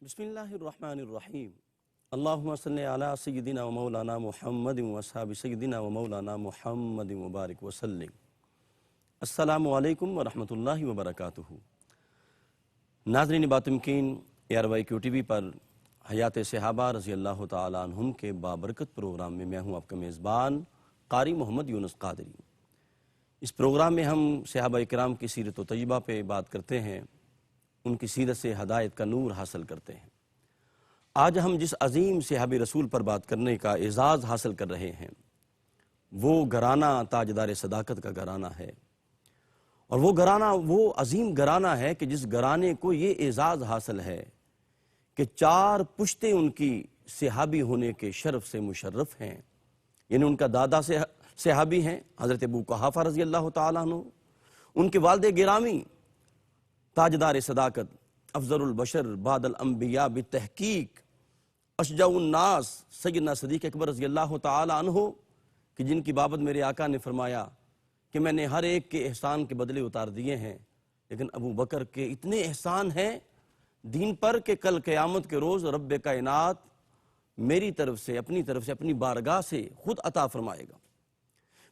بسم اللہ الرحمن الرحیم اللہم صلی علی سیدنا و مولانا محمد و اصحاب سیدنا و مولانا محمد مبارک وسلم۔ السلام علیکم ورحمۃ اللہ وبرکاتہ۔ ناظرین باتمکین، ARYQ TV پر حیات صحابہ رضی اللہ تعالیٰ عنہم کے بابرکت پروگرام میں میں ہوں آپ کا میزبان قاری محمد یونس قادری۔ اس پروگرام میں ہم صحابہ اکرام کی سیرت و طیبہ پہ بات کرتے ہیں، ان کی سیرت سے ہدایت کا نور حاصل کرتے ہیں۔ آج ہم جس عظیم صحابی رسول پر بات کرنے کا اعزاز حاصل کر رہے ہیں وہ گھرانہ تاجدار صداقت کا گھرانہ ہے، اور وہ گھرانہ وہ عظیم گھرانہ ہے کہ جس گھرانے کو یہ اعزاز حاصل ہے کہ 4 پشتیں ان کی صحابی ہونے کے شرف سے مشرف ہیں۔ یعنی ان کا دادا سے صحابی ہیں حضرت ابو قحافہ رضی اللہ تعالیٰ عنہ، ان کے والد گرامی تاجدار صداقت افضل البشر بعد الانبیاء بالتحقیق اشجع الناس سیدنا صدیق اکبر رضی اللہ تعالیٰ عنہ، کہ جن کی بابت میرے آقا نے فرمایا کہ میں نے ہر ایک کے احسان کے بدلے اتار دیے ہیں، لیکن ابو بکر کے اتنے احسان ہیں دین پر کہ کل قیامت کے روز رب کائنات میری طرف سے اپنی بارگاہ سے خود عطا فرمائے گا۔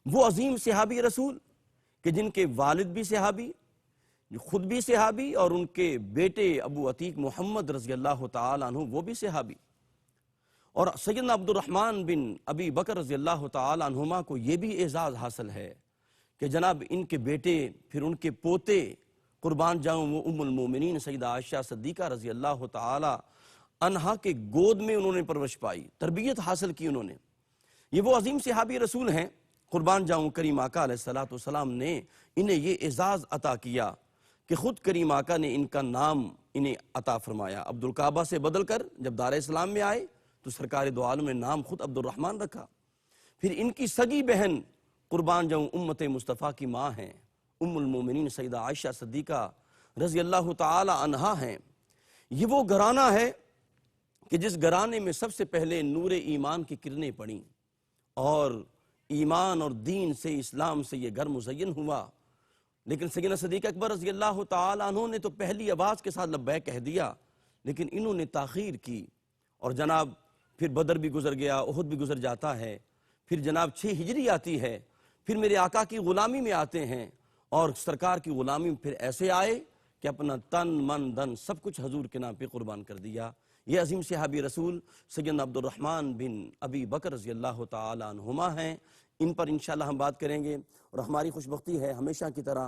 وہ عظیم صحابی رسول کہ جن کے والد بھی صحابی، خود بھی صحابی، اور ان کے بیٹے ابو عتیق محمد رضی اللہ تعالیٰ عنہ وہ بھی صحابی، اور سیدنا عبد الرحمن بن ابی بکر رضی اللہ تعالیٰ عنہما کو یہ بھی اعزاز حاصل ہے کہ جناب ان کے بیٹے پھر ان کے پوتے قربان جاؤں وہ ام المومنین سیدہ عائشہ صدیقہ رضی اللہ تعالیٰ عنہا کے گود میں انہوں نے پرورش پائی، تربیت حاصل کی انہوں نے۔ یہ وہ عظیم صحابی رسول ہیں، قربان جاؤں کریم آقا علیہ السلام نے انہیں یہ اعزاز عطا کیا کہ خود کریم آقا نے ان کا نام انہیں عطا فرمایا۔ عبد الکعبہ سے بدل کر جب دار اسلام میں آئے تو سرکار دو عالم نے نام خود عبد الرحمن رکھا۔ پھر ان کی سگی بہن قربان جاؤں امت مصطفیٰ کی ماں ہیں، ام المومنین سیدہ عائشہ صدیقہ رضی اللہ تعالی عنہا ہیں۔ یہ وہ گھرانہ ہے کہ جس گھرانے میں سب سے پہلے نور ایمان کی کرنیں پڑیں، اور ایمان اور دین سے اسلام سے یہ گھر مزین ہوا۔ لیکن سیدنا صدیق اکبر رضی اللہ تعالیٰ عنہ نے تو پہلی آواز کے ساتھ لبیک کہہ دیا، لیکن انہوں نے تاخیر کی، اور جناب پھر بدر بھی گزر گیا، احد بھی گزر جاتا ہے، پھر جناب 6 ہجری آتی ہے، پھر میرے آقا کی غلامی میں آتے ہیں، اور سرکار کی غلامی میں پھر ایسے آئے کہ اپنا تن من دن سب کچھ حضور کے نام پہ قربان کر دیا۔ یہ عظیم صحابی رسول سیدنا عبد الرحمن بن ابی بکر رضی اللہ تعالیٰ عنہما ہیں۔ ان پر انشاءاللہ ہم بات کریں گے، اور ہماری خوش بختی ہے ہمیشہ کی طرح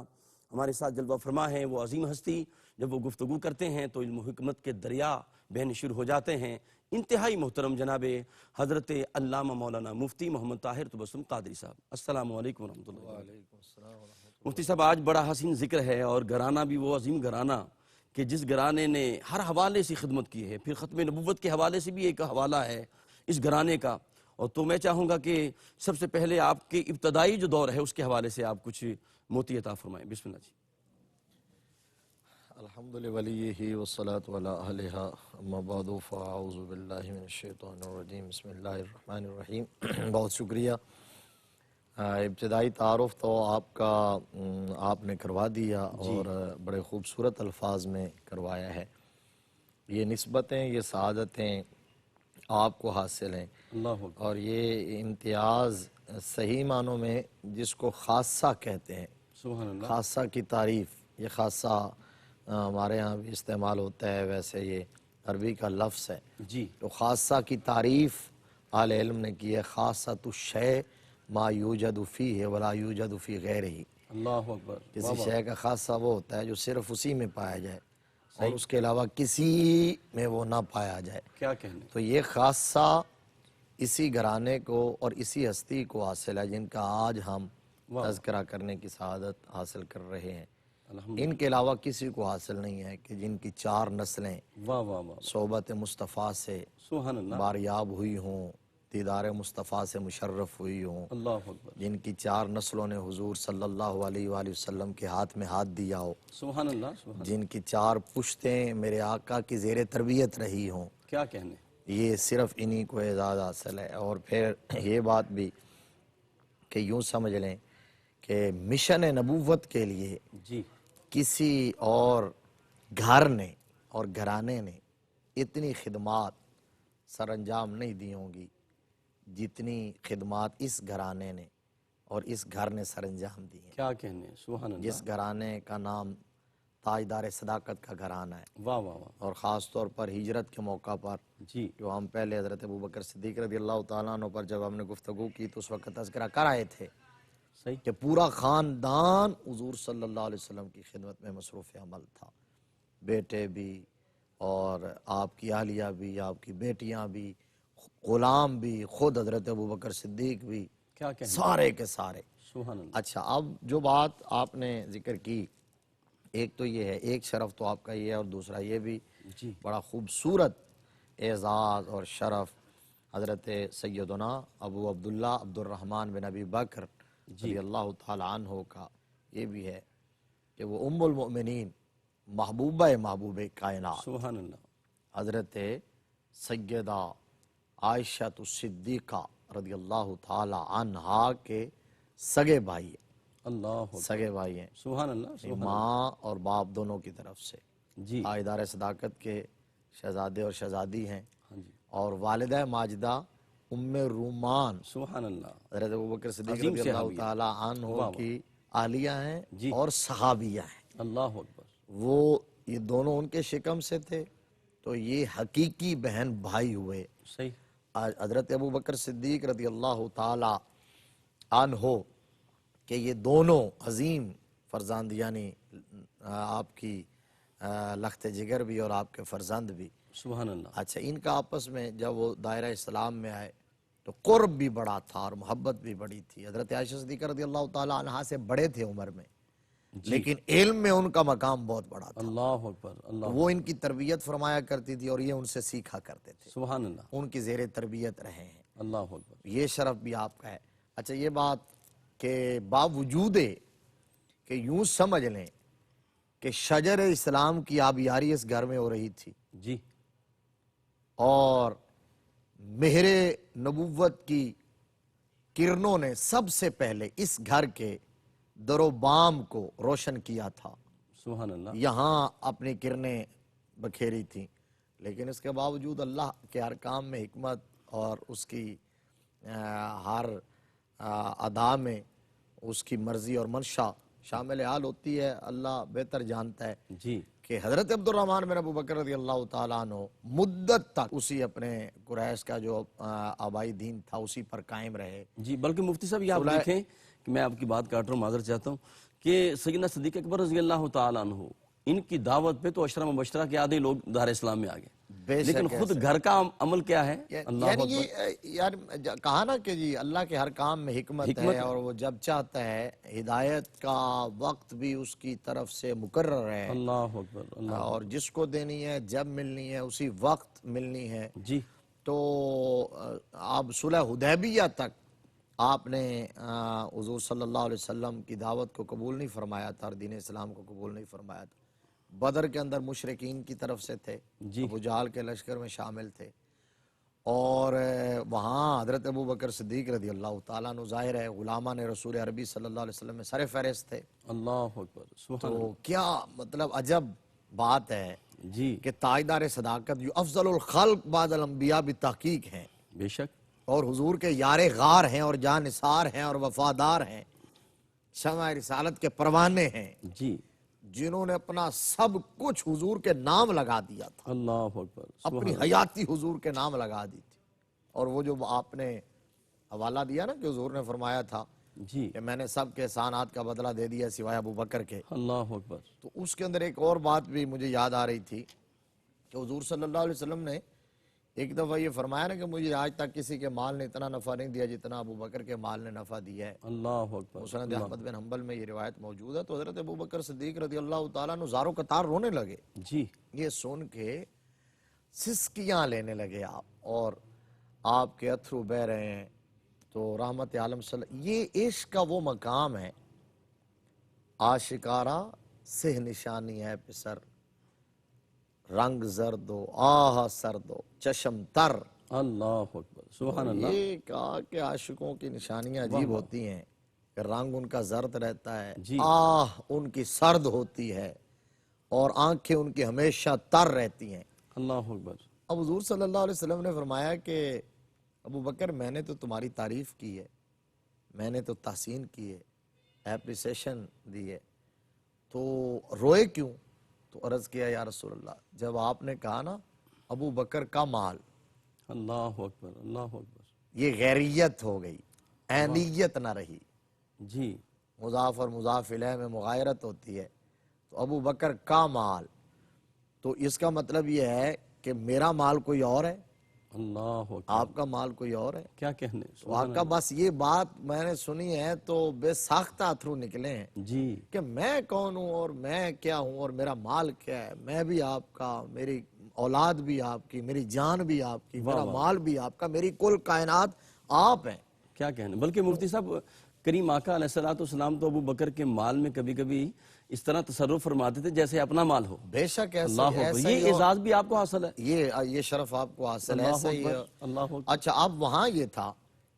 ہمارے ساتھ جلوہ فرما ہے وہ عظیم ہستی، جب وہ گفتگو کرتے ہیں تو علم و حکمت کے دریا بہنے شروع ہو جاتے ہیں۔ انتہائی محترم جناب حضرت علامہ مولانا مفتی محمد طاہر تبسم قادری صاحب، السلام علیکم ورحمۃ اللہ۔ وعلیکم السلام ورحمۃ اللہ۔ مفتی صاحب آج بڑا حسین ذکر ہے، اور گھرانہ بھی وہ عظیم گھرانہ کہ جس گھرانے نے ہر حوالے سے خدمت کی ہے، پھر ختم نبوت کے حوالے سے بھی ایک حوالہ ہے اس گھرانے کا، اور تو میں چاہوں گا کہ سب سے پہلے آپ کے ابتدائی جو دور ہے اس کے حوالے سے آپ کچھ موتی عطا فرمائیں۔ بسم اللہ جی۔ الحمد لولیہ والصلاة علی اہلہا، اما بعد فاعوذ باللہ من الشیطان الرجیم، بسم اللہ الرحمن الرحیم۔ بہت شکریہ۔ ابتدائی تعارف تو آپ نے کروا دیا، اور بڑے خوبصورت الفاظ میں کروایا ہے۔ یہ نسبتیں، یہ سعادتیں آپ کو حاصل ہیں، اور یہ امتیاز صحیح معنوں میں جس کو خاصہ کہتے ہیں، سبحان اللہ۔ خاصہ کی تعریف، یہ خاصہ ہمارے ہاں بھی استعمال ہوتا ہے، ویسے یہ عربی کا لفظ ہے جی، تو خاصہ کی تعریف اہل علم نے کی ہے، خاصۃ الشیء ما یوجد فیہ ولا یوجد فی غیرہ۔ اللہ اکبر۔ کسی شے کا خاصہ وہ ہوتا ہے جو صرف اسی میں پایا جائے، اور اس کے علاوہ کسی میں وہ نہ پایا جائے۔ کیا کہنے۔ تو یہ خاصہ اسی گھرانے کو اور اسی ہستی کو حاصل ہے جن کا آج ہم تذکرہ کرنے کی سعادت حاصل کر رہے ہیں۔ ان کے علاوہ کسی کو حاصل نہیں ہے کہ جن کی 4 نسلیں واہ واہ واہ، صحبت مصطفیٰ سے سبحان اللہ، باریاب ہوئی ہوں، دیدار مصطفیٰ سے مشرف ہوئی ہوں، اللہ اکبر، جن کی 4 نسلوں نے حضور صلی اللہ علیہ وآلہ وسلم کے ہاتھ میں ہاتھ دیا ہو، سبحان اللہ، سبحان اللہ، جن کی 4 پشتیں میرے آقا کی زیر تربیت رہی ہوں، کیا کہنے۔ یہ صرف انہی کو اعزاز حاصل ہے۔ اور پھر یہ بات بھی کہ یوں سمجھ لیں کہ مشن نبوت کے لیے جی، کسی اور گھر نے اور گھرانے نے اتنی خدمات سر انجام نہیں دی ہوں گی جتنی خدمات اس گھرانے نے اور اس گھر نے سر انجام دی ہیں۔ کیا کہنے، سبحان اللہ، جس گھرانے کا نام تاجدار صداقت کا گھرانہ ہے، واہ واہ واہ، اور خاص طور پر ہجرت کے موقع پر جی جو ہم پہلے حضرت ابوبکر صدیق رضی اللہ تعالیٰ عنہ پر جب ہم نے گفتگو کی تو اس وقت تذکرہ کر آئے تھے صحیح، کہ پورا خاندان حضور صلی اللہ علیہ وسلم کی خدمت میں مصروف عمل تھا، بیٹے بھی اور آپ کی اہلیہ بھی، آپ کی بیٹیاں بھی، غلام بھی، خود حضرت ابوبکر صدیق بھی، کیا کہنے، سارے کے سارے۔ سبحان اللہ، اچھا، اب جو بات آپ نے ذکر کی، ایک تو یہ ہے، ایک شرف تو آپ کا یہ ہے، اور دوسرا یہ بھی جی بڑا خوبصورت اعزاز اور شرف حضرت سیدنا ابو عبداللہ عبد الرحمن بن ابی بکر رضی اللہ تعالی عنہ کا یہ بھی ہے کہ وہ ام المؤمنین محبوبہ محبوب کائنات سبحان اللہ، حضرت سیدہ عائشہ الصدیقہ رضی اللہ تعالی عنہا کے سگے بھائی ہیں، اللہ اکبر، سگے بھائی ہیں، سبحان اللہ، سبحان ماں اور باپ دونوں کی طرف سے اللہ، جی تاجدار صداقت کے شہزادے اور شہزادی ہیں، ہاں جی، اور والدہ ماجدہ ام رومان سبحان اللہ، حضرت ابوبکر صدیق عظیم رضی اللہ صحابیہ، تعالی عنہ کی اہلیہ ہیں جی اور صحابیہ ہیں۔ اللہ اکبر، وہ یہ دونوں ان کے شکم سے تھے تو یہ حقیقی بہن بھائی ہوئے۔ صحیح، حضرت ابوبکر صدیق رضی اللہ تعالی عنہ کہ یہ دونوں عظیم فرزند، یعنی آپ کی لخت جگر بھی اور آپ کے فرزند بھی، سبحان اللہ، اچھا ان کا آپس میں جب وہ دائرہ اسلام میں آئے تو قرب بھی بڑا تھا اور محبت بھی بڑی تھی۔ حضرت عائشہ صدیقہ رضی اللہ تعالی عنہا سے بڑے تھے عمر میں، لیکن علم میں ان کا مقام بہت بڑا تھا، اللہ اکبر، اللہ، وہ ان کی تربیت فرمایا کرتی تھی اور یہ ان سے سیکھا کرتے تھے، سبحان اللہ، ان کی زیر تربیت رہے ہیں، اللہ اکبر، یہ شرف بھی آپ کا ہے۔ اچھا یہ بات کہ باوجود کہ یوں سمجھ لیں کہ شجر اسلام کی آبیاری اس گھر میں ہو رہی تھی جی اور مہر نبوت کی کرنوں نے سب سے پہلے اس گھر کے در و بام کو روشن کیا تھا، سبحان اللہ، یہاں اپنی کرنیں بکھیری تھیں، لیکن اس کے باوجود اللہ کے ہر کام میں حکمت اور اس کی ہر ادا میں اس کی مرضی اور منشا شامل حال ہوتی ہے، اللہ بہتر جانتا ہے جی کہ حضرت عبد الرحمن بن ابوبکر رضی اللہ تعالیٰ عنہ مدت تک اسی اپنے قریش کا جو آبائی دین تھا اسی پر قائم رہے۔ جی، بلکہ مفتی صاحب یہ آپ دیکھیں کہ میں آپ کی بات کاٹ رہا ہوں، معذرت چاہتا ہوں کہ سیدنا صدیق اکبر رضی اللہ تعالیٰ عنہ ان کی دعوت پہ تو عشرہ مبشرہ کے آدھے لوگ دار اسلام میں آگئے، بے شک لیکن خود گھر کا عمل کیا ہے؟ اللہ یعنی اکبر، یہ کہا نا کہ جی اللہ کے ہر کام میں حکمت ہے، اور وہ جب چاہتا ہے ہدایت کا وقت بھی اس کی طرف سے مقرر ہے، اللہ اکبر، اللہ، اور جس کو دینی ہے جب ملنی ہے اسی وقت ملنی ہے۔ جی تو آپ صلح حدیبیہ تک آپ نے حضور صلی اللہ علیہ وسلم کی دعوت کو قبول نہیں فرمایا تھا اور دین اسلام کو قبول نہیں فرمایا تھا۔ بدر کے اندر مشرکین کی طرف سے تھے، جی ابو جہل کے لشکر میں شامل تھے، اور وہاں حضرت ابوبکر صدیق رضی اللہ تعالیٰ عنہ ظاہر ہے غلامان رسول عربی صلی اللہ علیہ وسلم میں سر فہرست تھے۔ اللہ اکبر، سبحان اللہ، تو کیا مطلب عجب بات ہے جی کہ تاجدار صداقت جو افضل الخلق بعد الانبیاء بتحقیق ہیں بے شک، اور حضور کے یار غار ہیں اور جاں نثار ہیں اور وفادار ہیں، شمع رسالت کے پروانے ہیں، جی جنہوں نے اپنا سب کچھ حضور کے نام لگا دیا تھا، اللہ اکبر، اپنی حیاتی حضور کے نام لگا دی تھی۔ اور وہ جو آپ نے حوالہ دیا نا کہ حضور نے فرمایا تھا جی کہ میں نے سب کے احسانات کا بدلہ دے دیا سوائے ابو بکر کے، اللہ اکبر، تو اس کے اندر ایک اور بات بھی مجھے یاد آ رہی تھی کہ حضور صلی اللہ علیہ وسلم نے ایک دفعہ یہ فرمایا نا کہ مجھے آج تک کسی کے مال نے اتنا نفع نہیں دیا جتنا ابو بکر کے مال نے نفع دیا ہے۔ اللہ اکبر، مسند احمد بن حنبل میں یہ روایت موجود ہے۔ تو حضرت ابو بکر صدیق رضی اللہ تعالیٰ عنہ زارو قطار رونے لگے، جی یہ سن کے سسکیاں لینے لگے آپ، اور آپ کے اتھرو بہ رہے ہیں۔ تو رحمت عالم یہ عشق کا وہ مقام ہے، عاشقارہ سہ نشانی ہے پسر، رنگ زرد و آہ سرد و چشم تر۔ اللہ اکبر، سبحان اللہ، یہ کہا کہ عاشقوں کی نشانیاں عجیب ہوتی ہیں کہ رنگ ان کا زرد رہتا ہے، جی آہ ان کی سرد ہوتی ہے، اور آنکھیں ان کی ہمیشہ تر رہتی ہیں۔ اللہ اکبر. اب حضور صلی اللہ علیہ وسلم نے فرمایا کہ ابو بکر میں نے تو تمہاری تعریف کی ہے، میں نے تو تحسین کی ہے، اپریسیشن دی ہے، تو روئے کیوں؟ تو عرض کیا یا رسول اللہ جب آپ نے کہا نا ابو بکر کا مال، اللہ اکبر اللہ اکبر. یہ غیریت ہو گئی، عینیت نہ رہی. جی مضاف اور مضاف الیہ میں مغایرت ہوتی ہے. تو ابو بکر کا مال، تو اس کا مطلب یہ ہے کہ میرا مال کوئی اور ہے، اللہ اکبر. آپ کا مال کوئی اور ہے. کیا کہنے. تو آقا بس یہ بات میں نے سنی ہے تو بے ساختہ اتھرو نکلے ہیں جی کہ میں کون ہوں اور میں کیا ہوں اور میرا مال کیا ہے. میں بھی آپ کا، میری اولاد بھی آپ کی، میری جان بھی آپ کی، میرا مال بھی آپ کا، میری کل کائنات آپ ہیں. کیا کہنے. بلکہ مفتی صاحب کریم آقا علیہ الصلوۃ والسلام تو ابو بکر کے مال میں کبھی کبھی اس طرح تصرف فرماتے تھے جیسے اپنا مال ہو. بے شک اللہ اکبر. ایسا یہ اعزاز بھی آپ کو حاصل ہے. یہ شرف آپ کو حاصل ہے. اللہ ایسا ہی اکبر اللہ اکبر. اچھا اب وہاں یہ تھا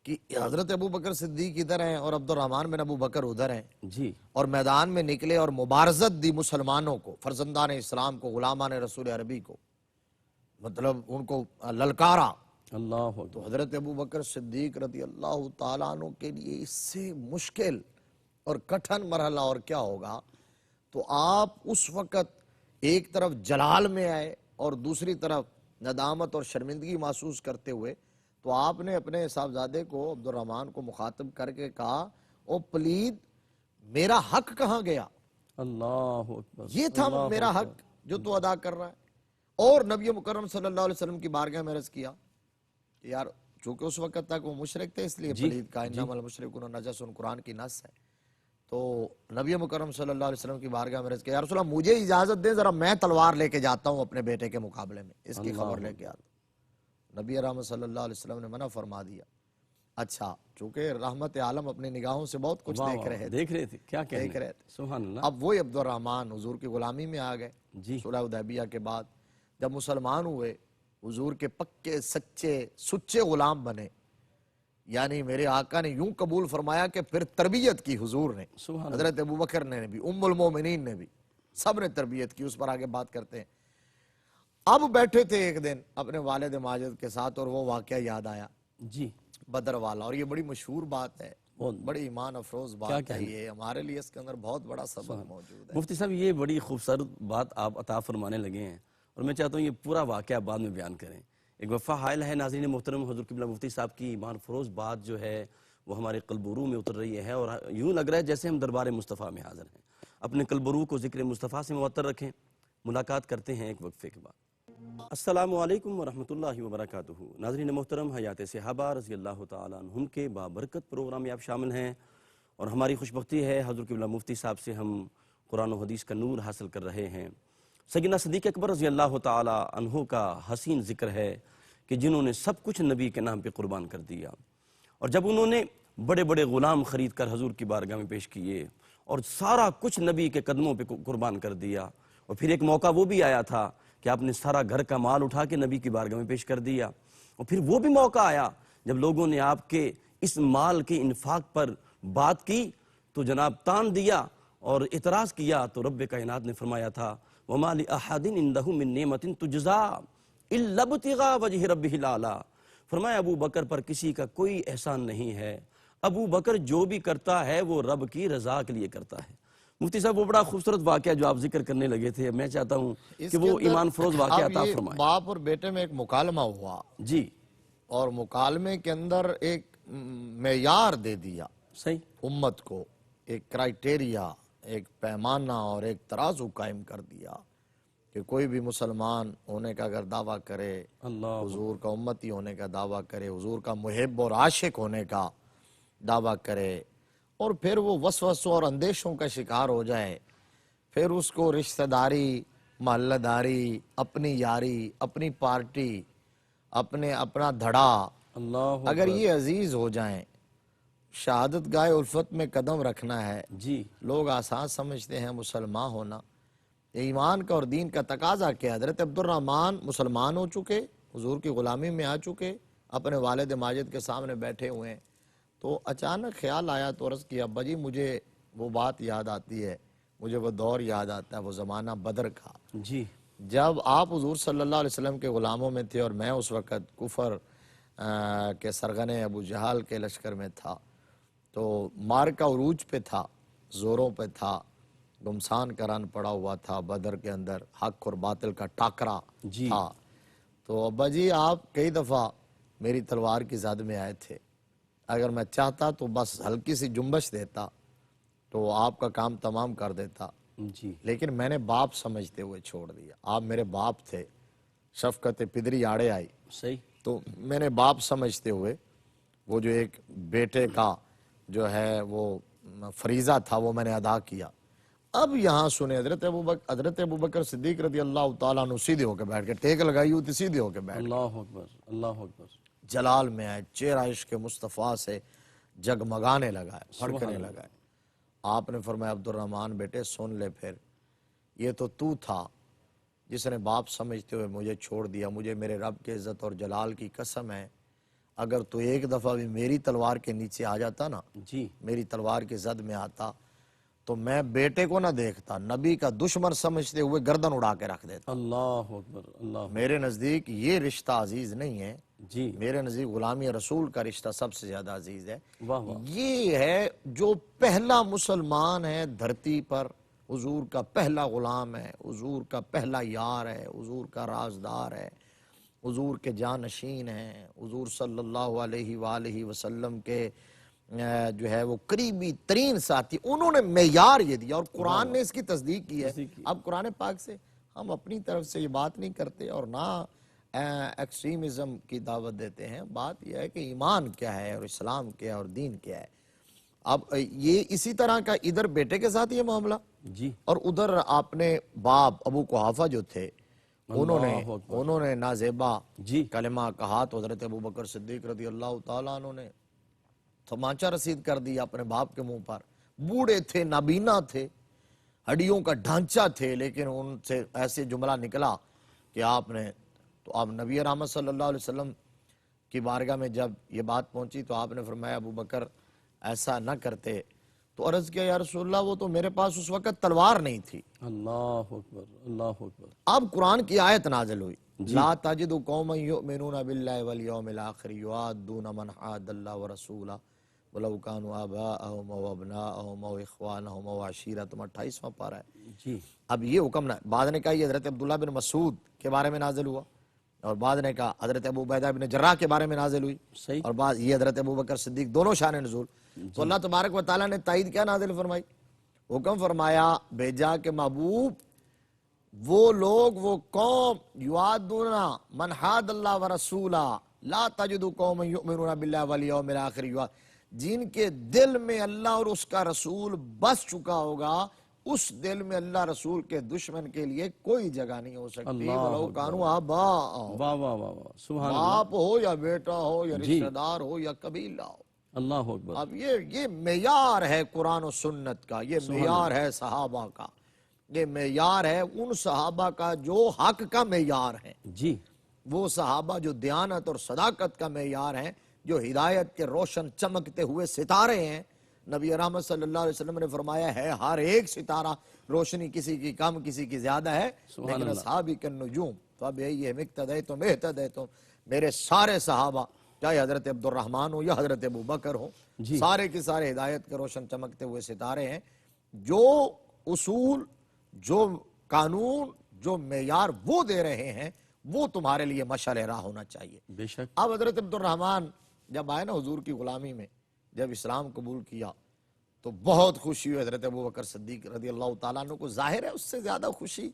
کہ حضرت ابو بکر صدیق ادھر ہیں اور عبد الرحمن بن ابو بکر ادھر ہیں، جی اور میدان میں نکلے اور مبارزت دی مسلمانوں کو، فرزندان اسلام کو، غلامان رسول عربی کو، مطلب ان کو للکارا. اللہ اکبر. تو حضرت ابو بکر صدیق رضی اللہ تعالیٰ عنہ کے لیے اس سے مشکل اور کٹھن مرحلہ اور کیا ہوگا. تو آپ اس وقت ایک طرف جلال میں آئے اور دوسری طرف ندامت اور شرمندگی محسوس کرتے ہوئے، تو آپ نے اپنے صاحبزادے کو عبد الرحمن کو مخاطب کر کے کہا او پلید میرا حق کہاں گیا؟ اللہ اکبر. یہ تھا میرا حق جو تو ادا کر رہا ہے. اور نبی مکرم صلی اللہ علیہ وسلم کی بارگاہ میں عرض کیا کہ یار چونکہ اس وقت تک وہ مشرک تھے اس لیے پلید کا انما المشرکون نجس قرآن کی نص ہے. تو نبی مکرم صلی اللہ علیہ وسلم کی بارگاہ میں عرض کیا یا رسول اللہ مجھے اجازت دیں ذرا میں تلوار لے کے جاتا ہوں اپنے بیٹے کے مقابلے میں، اس کی خبر لے کے آتا ہوں. نبی رحمت صلی اللہ علیہ وسلم نے منع فرما دیا. اچھا چونکہ رحمت عالم اپنی نگاہوں سے بہت کچھ دیکھ رہے تھے. کیا دیکھ رہے تھے. سبحان اللہ. اب وہی عبد الرحمن حضور کی غلامی میں آ گئے. جی صلح حدیبیہ کے بعد جب مسلمان ہوئے، حضور کے پکے سچے سچے غلام بنے. یعنی میرے آقا نے یوں قبول فرمایا کہ پھر تربیت کی حضور نے، حضرت ابوبکر نے بھی، ام المومنین نے بھی، سب نے تربیت کی. اس پر آگے بات کرتے ہیں. اب بیٹھے تھے ایک دن اپنے والد ماجد کے ساتھ اور وہ واقعہ یاد آیا جی بدر والا. اور یہ بڑی مشہور بات ہے، بڑی ایمان افروز بات ہے. یہ ہمارے لیے اس کے اندر بہت بڑا سبق موجود ہے. مفتی صاحب یہ بڑی خوبصورت بات آپ عطا فرمانے لگے ہیں اور میں چاہتا ہوں یہ پورا واقعہ بعد میں بیان کریں. ایک وفا حائل ہے ناظرین محترم، حضور قبلہ مفتی صاحب کی ایمان فروز بات جو ہے وہ ہمارے قلب و روح میں اتر رہی ہے اور یوں لگ رہا ہے جیسے ہم دربار مصطفیٰ میں حاضر ہیں. اپنے قلب و روح کو ذکر مصطفیٰ سے معطر رکھیں. ملاقات کرتے ہیں ایک وقفے کے بعد. السلام علیکم ورحمۃ اللہ وبرکاتہ. ناظرین محترم، حیات صحابہ رضی اللہ تعالیٰ عنہم کے بابرکت پروگرام میں آپ شامل ہیں اور ہماری خوشبختی ہے حضور قبلہ مفتی صاحب سے ہم قرآن و حدیث کا نور حاصل کر رہے ہیں. سیدنا صدیق اکبر رضی اللہ تعالیٰ عنہ کا حسین ذکر ہے کہ جنہوں نے سب کچھ نبی کے نام پہ قربان کر دیا، اور جب انہوں نے بڑے بڑے غلام خرید کر حضور کی بارگاہ میں پیش کیے اور سارا کچھ نبی کے قدموں پہ قربان کر دیا، اور پھر ایک موقع وہ بھی آیا تھا کہ آپ نے سارا گھر کا مال اٹھا کے نبی کی بارگاہ میں پیش کر دیا، اور پھر وہ بھی موقع آیا جب لوگوں نے آپ کے اس مال کے انفاق پر بات کی تو جناب تان دیا اور اعتراض کیا. تو رب کائنات نے فرمایا تھا وَمَا لِأَحَدٍ عِنْدَهُ مِن نِعْمَةٍ تُجْزَىٰ إِلَّا ابْتِغَاءَ وَجْهِ رَبِّهِ الْأَعْلَىٰ. فرمایا ابو بکر پر کسی کا کوئی احسان نہیں ہے، ابو بکر جو بھی کرتا ہے وہ رب کی رضا کے لیے کرتا ہے. مفتی صاحب وہ بڑا خوبصورت واقعہ جو آپ ذکر کرنے لگے تھے، میں چاہتا ہوں کہ وہ ایمان فروز واقعہ عطا فرمائیں. باپ اور بیٹے میں ایک مکالمہ ہوا جی، اور مکالمے کے اندر ایک معیار دے دیا صحیح، امت کو، ایک کرائٹیریا، ایک پیمانہ اور ایک ترازو قائم کر دیا کہ کوئی بھی مسلمان ہونے کا اگر دعویٰ کرے، حضور کا امتی ہونے کا دعویٰ کرے، حضور کا محب اور عاشق ہونے کا دعویٰ کرے، اور پھر وہ وسوسوں اور اندیشوں کا شکار ہو جائے، پھر اس کو رشتہ داری، محلہ داری، اپنی یاری، اپنی پارٹی، اپنا دھڑا اگر یہ عزیز ہو جائیں، شہادت گاہ الفت میں قدم رکھنا ہے. جی، لوگ آسان سمجھتے ہیں مسلمان ہونا. ایمان کا اور دین کا تقاضا کیا؟ حضرت عبد الرحمن مسلمان ہو چکے، حضور کی غلامی میں آ چکے، اپنے والد ماجد کے سامنے بیٹھے ہوئے ہیں. تو اچانک خیال آیا تو عرض کیا ابا جی مجھے وہ بات یاد آتی ہے، مجھے وہ دور یاد آتا ہے، وہ زمانہ بدر کا. جی، جب آپ حضور صلی اللہ علیہ وسلم کے غلاموں میں تھے اور میں اس وقت کفر کے سرغنے ابو جہل کے لشکر میں تھا، تو مارکہ عروج پہ تھا، زوروں پہ تھا، گمسان کا رن پڑا ہوا تھا، بدر کے اندر حق اور باطل کا ٹاکرا جی تھا۔ تو ابا جی آپ کئی دفعہ میری تلوار کی زد میں آئے تھے، اگر میں چاہتا تو بس ہلکی سی جنبش دیتا تو آپ کا کام تمام کر دیتا، جی لیکن میں نے باپ سمجھتے ہوئے چھوڑ دیا۔ آپ میرے باپ تھے، شفقت پدری آڑے آئی، صحیح، تو میں نے باپ سمجھتے ہوئے وہ جو ایک بیٹے کا جو ہے وہ فریضہ تھا وہ میں نے ادا کیا۔ اب یہاں سنے حضرت ابوبکر صدیق رضی اللہ تعالیٰ عنہ سیدھے ہو کے بیٹھ کے، ٹیک لگائی ہوئی تھی، سیدھے ہو کے بیٹھ کے اللہ اکبر، اللہ اکبر، جلال میں آئے، چہرہ عشق مصطفیٰ سے جگمگانے لگا ہے، پھڑکنے لگا ہے۔ آپ نے فرمایا عبد الرحمن بیٹے سن لے، پھر یہ تو تھا جس نے باپ سمجھتے ہوئے مجھے چھوڑ دیا۔ مجھے میرے رب کے عزت اور جلال کی قسم ہے، اگر تو ایک دفعہ بھی میری تلوار کے نیچے آ جاتا نا، جی میری تلوار کی زد میں آتا، تو میں بیٹے کو نہ دیکھتا، نبی کا دشمن سمجھتے ہوئے گردن اڑا کے رکھ دیتا۔ اللہ اکبر، اللہ میرے نزدیک یہ رشتہ عزیز نہیں ہے، جی، میرے نزدیک غلامی رسول کا رشتہ سب سے زیادہ عزیز ہے۔ واہ واہ، یہ ہے جو پہلا مسلمان ہے دھرتی پر، حضور کا پہلا غلام ہے، حضور کا پہلا یار ہے، حضور کا رازدار ہے، حضور کے جانشین ہیں، حضور صلی اللہ علیہ وآلہ وسلم کے جو ہے وہ قریبی ترین ساتھی، انہوں نے معیار یہ دیا اور قرآن نے اس کی تصدیق کی ہے۔ اب قرآن پاک سے ہم اپنی طرف سے یہ بات نہیں کرتے اور نہ ایکسٹریمزم کی دعوت دیتے ہیں، بات یہ ہے کہ ایمان کیا ہے اور اسلام کیا ہے اور دین کیا ہے۔ اب یہ اسی طرح کا ادھر بیٹے کے ساتھ یہ معاملہ، جی اور ادھر آپ نے باپ ابو قحافہ جو تھے انہوں نے نازیبا جی کلمہ کہا تو حضرت ابوبکر صدیق رضی اللہ تعالیٰ عنہ نے تمانچہ رسید کر دیا اپنے باپ کے منہ پر۔ بوڑھے تھے، نابینا تھے، ہڈیوں کا ڈھانچہ تھے، لیکن ان سے ایسے جملہ نکلا کہ آپ نے تو اب نبی رحمت صلی اللہ علیہ وسلم کی بارگاہ میں جب یہ بات پہنچی تو آپ نے فرمایا ابوبکر ایسا نہ کرتے، تو عرض کیا یا رسول اللہ وہ تو میرے پاس اس وقت تلوار نہیں تھی۔ اللہ اکبر، اللہ اکبر، اب قرآن کی آیت نازل ہوئی، لا تجد قوما یؤمنون باللہ والیوم الآخر یوادون من حاد اللہ ورسولہ ولو كانوا آباءهم او ابناءهم او اخوانهم او عشیرتهم، 28واں پارہ ہے۔ جی اب یہ حکم نہ، بعد نے کہا یہ حضرت عبداللہ بن مسعود کے بارے میں نازل ہوا، اور بعد نے کہا حضرت ابو عبیدہ بن جراح کے بارے میں نازل ہوئی، صحیح، اور بعد یہ حضرت ابوبکر صدیق، دونوں شان نزول۔ تو اللہ تبارک و تعالیٰ نے تائید کیا نازل فرمائی؟ حکم فرمایا بھیجا کہ محبوب وہ لوگ، وہ قوم، یوادون من حاد اللہ ورسولہ لا تجد قوما یؤمنون باللہ والیوم الآخر جن کے دل میں اللہ اور اس کا رسول بس چکا ہوگا، اس دل میں اللہ رسول کے دشمن کے لیے کوئی جگہ نہیں ہو سکتی۔ ولو کانوا آباء، واہ واہ واہ واہ، سبحان اللہ، باپ ہو یا بیٹا ہو یا رشتہ دار ہو یا قبیلہ ہو۔ اللہ اکبر، اب یہ معیار ہے قرآن و سنت کا، یہ معیار ہے صحابہ کا، یہ معیار ہے ان صحابہ کا جو حق کا معیار ہے، جی وہ صحابہ جو دیانت اور صداقت کا معیار ہیں، جو ہدایت کے روشن چمکتے ہوئے ستارے ہیں۔ نبی رحمت صلی اللہ علیہ وسلم نے فرمایا ہے ہر ایک ستارہ روشنی کسی کی کم کسی کی زیادہ ہے، لیکن اصحابی کالنجوم فبأیہم اقتدیتم اہتدیتم، میرے سارے صحابہ چاہے حضرت عبد الرحمن ہو یا حضرت ابو بکر ہو، سارے کے سارے ہدایت کے روشن چمکتے ہوئے ستارے ہیں۔ جو اصول، جو قانون، جو معیار وہ دے رہے ہیں وہ تمہارے لیے مشعل راہ ہونا چاہیے۔ بے شک، اب حضرت عبد الرحمن جب آئے نا حضور کی غلامی میں، جب اسلام قبول کیا تو بہت خوشی ہوئی حضرت ابوبکر صدیق رضی اللہ تعالیٰ عنہ کو۔ ظاہر ہے اس سے زیادہ خوشی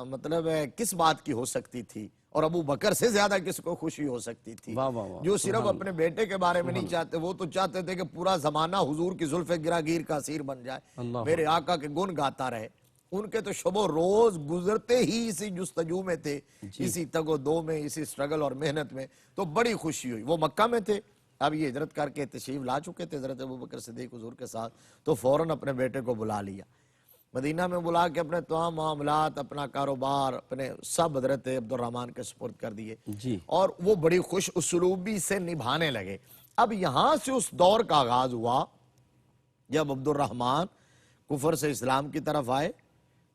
مطلب کس بات کی ہو سکتی تھی، اور ابو بکر سے زیادہ کس کو خوشی ہو سکتی تھی؟ واہ واہ واہ، جو صرف اپنے بیٹے کے بارے میں نہیں چاہتے، وہ تو چاہتے تھے کہ پورا زمانہ حضور کی زلف گراگیر کا اسیر بن جائے، میرے آقا کے گن گاتا رہے۔ ان کے تو شب و روز گزرتے ہی اسی جستجو میں تھے، اسی تگ و دو میں، اسی سٹرگل اور محنت میں، تو بڑی خوشی ہوئی۔ وہ مکہ میں تھے، اب یہ ہجرت کر کے تشریف لا چکے تھے حضرت ابوبکر صدیق حضور کے ساتھ، تو فوراً اپنے بیٹے کو بلا لیا، مدینہ میں بلا کے اپنے تمام معاملات، اپنا کاروبار، اپنے سب حضرت عبد الرحمن کے سپرد کر دیے، جی اور وہ بڑی خوش اسلوبی سے نبھانے لگے۔ اب یہاں سے اس دور کا آغاز ہوا جب عبد الرحمن کفر سے اسلام کی طرف آئے،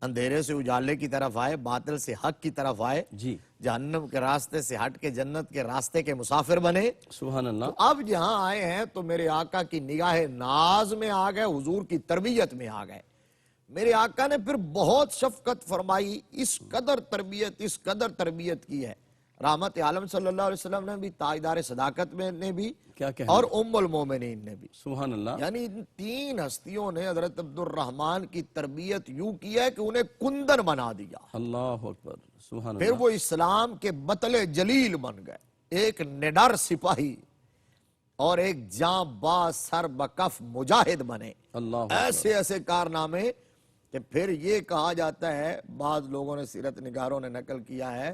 اندھیرے سے اجالے کی طرف آئے، باطل سے حق کی طرف آئے، جی جہنم کے راستے سے ہٹ کے جنت کے راستے کے مسافر بنے۔ سبحان اللہ۔ تو اب جہاں آئے ہیں تو میرے آقا کی نگاہ ناز میں آ گئے، حضور کی تربیت میں آ گئے۔ میرے آقا نے پھر بہت شفقت فرمائی، اس قدر تربیت کی ہے۔ رحمت عالم صلی اللہ علیہ وسلم نے بھی، تاجدار صداقت میں نے بھی، کیا کہنا، اور ام المومنین نے بھی، سبحان اللہ۔ یعنی ان تین ہستیوں نے حضرت عبد الرحمن کی تربیت یوں کی ہے کہ انہیں کندن بنا دیا۔ اللہ اکبر، سبحان پھر اللہ۔ وہ اسلام کے بطل جلیل بن گئے، ایک نڈر سپاہی اور ایک جاں باز سر بکف مجاہد بنے۔ اللہ اکبر۔ ایسے ایسے کارنامے کہ پھر یہ کہا جاتا ہے، بعض لوگوں نے، سیرت نگاروں نے نقل کیا ہے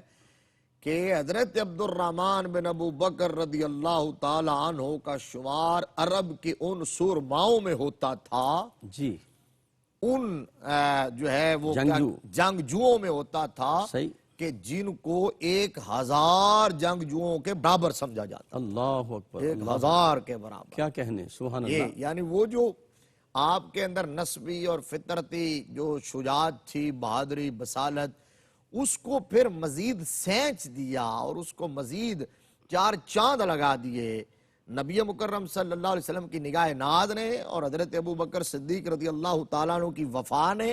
کہ حضرت عبد الرحمن بن ابو بکر رضی اللہ تعالی عنہ کا شمار عرب کی ان سورماؤں میں ہوتا تھا، جی، ان جو ہے وہ جنگجوؤں میں ہوتا تھا صحیح، کہ جن کو 1000 جنگجوؤں کے برابر سمجھا جاتا، اللہ اکبر، 1000 کے برابر۔ کیا کہنے، سبحان یہ اللہ۔ یعنی وہ جو آپ کے اندر نسبی اور فطرتی جو شجاعت تھی، بہادری، بسالت، اس کو پھر مزید سینچ دیا اور اس کو مزید 4 چاند لگا دیے نبی مکرم صلی اللہ علیہ وسلم کی نگاہ ناز نے، اور حضرت ابو بکر صدیق رضی اللہ تعالیٰ عنہ کی وفا نے،